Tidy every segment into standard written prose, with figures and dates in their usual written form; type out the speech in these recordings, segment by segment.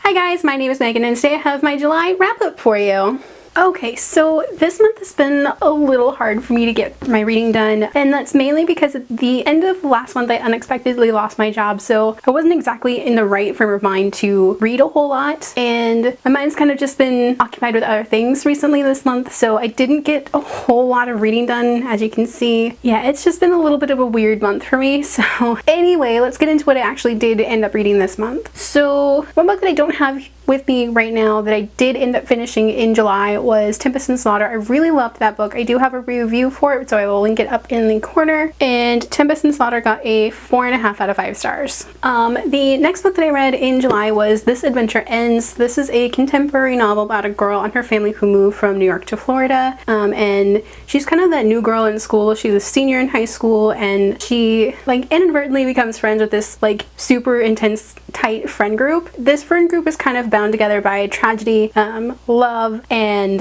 Hi guys, my name is Megan and today I have my July wrap up for you. Okay, so this month has been a little hard for me to get my reading done, and that's mainly because at the end of last month I unexpectedly lost my job, so I wasn't exactly in the right frame of mind to read a whole lot, and my mind's kind of just been occupied with other things recently this month, so I didn't get a whole lot of reading done, as you can see. Yeah, it's just been a little bit of a weird month for me, so anyway, let's get into what I actually did end up reading this month. So, one book that I don't have with me right now that I did end up finishing in July was Tempest and Slaughter. I really loved that book. I do have a review for it, so I will link it up in the corner. And Tempest and Slaughter got a 4.5 out of 5 stars. The next book that I read in July was This Adventure Ends. This is a contemporary novel about a girl and her family who moved from New York to Florida. And she's kind of that new girl in school. She's a senior in high school, and she like inadvertently becomes friends with this like super intense, tight friend group. This friend group is kind of bound together by tragedy, love, and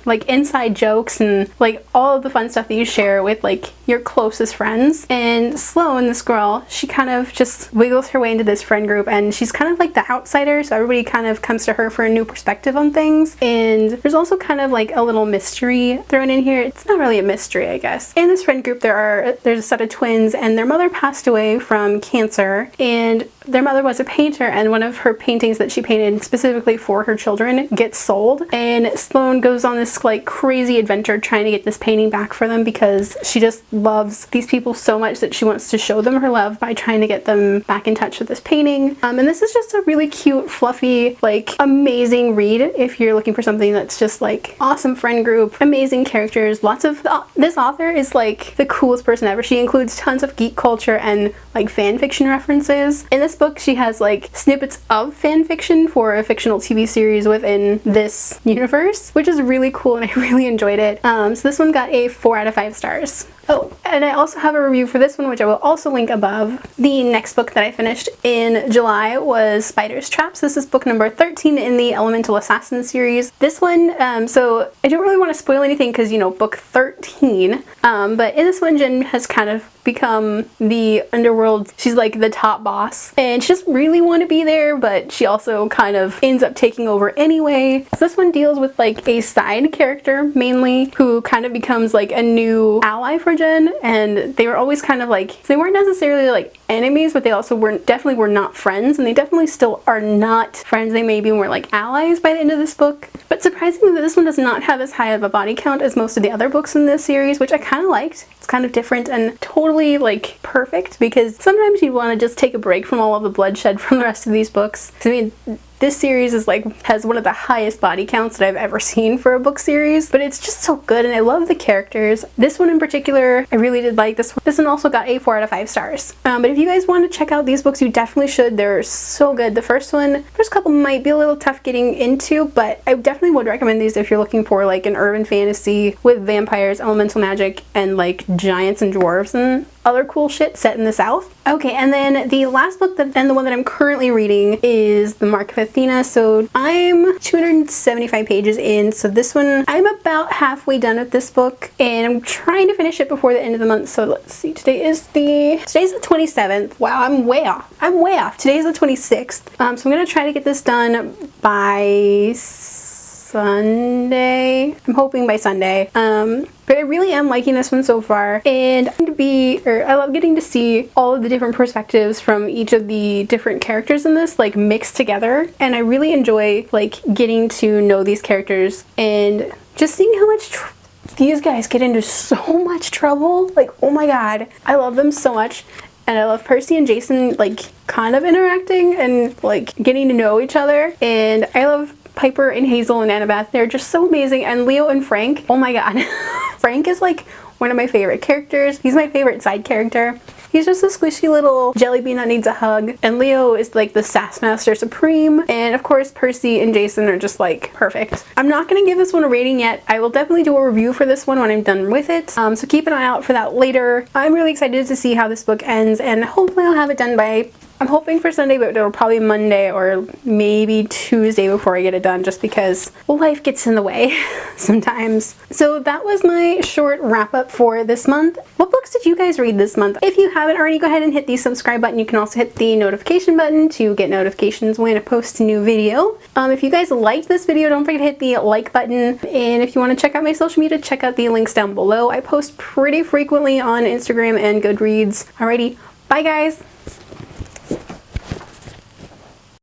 like inside jokes and like all of the fun stuff that you share with like your closest friends. And Sloane, this girl, she kind of just wiggles her way into this friend group, and she's kind of like the outsider, so everybody kind of comes to her for a new perspective on things. And there's also kind of like a little mystery thrown in here. It's not really a mystery, I guess. In this friend group there's a set of twins, and their mother passed away from cancer, and their mother was a painter, and one of her paintings that she painted specifically for her children gets sold, and Sloane goes on this like crazy adventure trying to get this painting back for them because she just loves these people so much that she wants to show them her love by trying to get them back in touch with this painting. And this is just a really cute, fluffy, like amazing read if you're looking for something that's just like awesome friend group, amazing characters, lots of this author is like the coolest person ever. She includes tons of geek culture and like fan fiction references. In this book she has like snippets of fan fiction for a fictional TV series within this universe, which is really cool, and I really enjoyed it. So this one got a 4 out of 5 stars. Oh, and I also have a review for this one, which I will also link above. The next book that I finished in July was Spider's Traps. This is book number 13 in the Elemental Assassin series. This one, so I don't really want to spoil anything because, you know, book 13, but in this one Jen has kind of become the underworld. She's like the top boss, and she doesn't really want to be there, but she also kind of ends up taking over anyway. So this one deals with like a side character mainly who kind of becomes like a new ally for Jen, and they were always kind of like, they weren't necessarily like enemies, but they also definitely were not friends, and they definitely still are not friends. They maybe were like allies by the end of this book. But surprisingly, this one does not have as high of a body count as most of the other books in this series, which I kind of liked. It's kind of different and totally like perfect, because sometimes you want to just take a break from all of the bloodshed from the rest of these books. I mean, this series is like has one of the highest body counts that I've ever seen for a book series, but it's just so good, and I love the characters. This one in particular, I really did like this one. This one also got a 4 out of 5 stars. But if you guys want to check out these books, you definitely should. They're so good. The first couple might be a little tough getting into, but I definitely would recommend these if you're looking for like an urban fantasy with vampires, elemental magic, and like giants and dwarves and other cool shit set in the South. Okay, and then the last book and the one that I'm currently reading is the Mark of Athena. So I'm 275 pages in, so this one I'm about halfway done with this book, and I'm trying to finish it before the end of the month. So let's see, today's the 27th. Wow, I'm way off. Today's the 26th. So I'm gonna try to get this done by Sunday. I'm hoping by Sunday. But I really am liking this one so far, and I love getting to see all of the different perspectives from each of the different characters in this, like mixed together. And I really enjoy like getting to know these characters and just seeing how much these guys get into so much trouble. Like, oh my god, I love them so much. And I love Percy and Jason like kind of interacting and like getting to know each other. And I love Piper and Hazel and Annabeth. They're just so amazing. And Leo and Frank, oh my god. Frank is like one of my favorite characters. He's my favorite side character. He's just a squishy little jelly bean that needs a hug. And Leo is like the sass master supreme. And of course Percy and Jason are just like perfect. I'm not gonna give this one a rating yet. I will definitely do a review for this one when I'm done with it. So keep an eye out for that later. I'm really excited to see how this book ends, and hopefully I'll have it done by I'm hoping for Sunday, but it'll probably Monday or maybe Tuesday before I get it done, just because life gets in the way sometimes. So that was my short wrap up for this month. What books did you guys read this month? If you haven't already, go ahead and hit the subscribe button. You can also hit the notification button to get notifications when I post a new video. If you guys liked this video, don't forget to hit the like button. And if you want to check out my social media, check out the links down below. I post pretty frequently on Instagram and Goodreads. Alrighty, bye guys!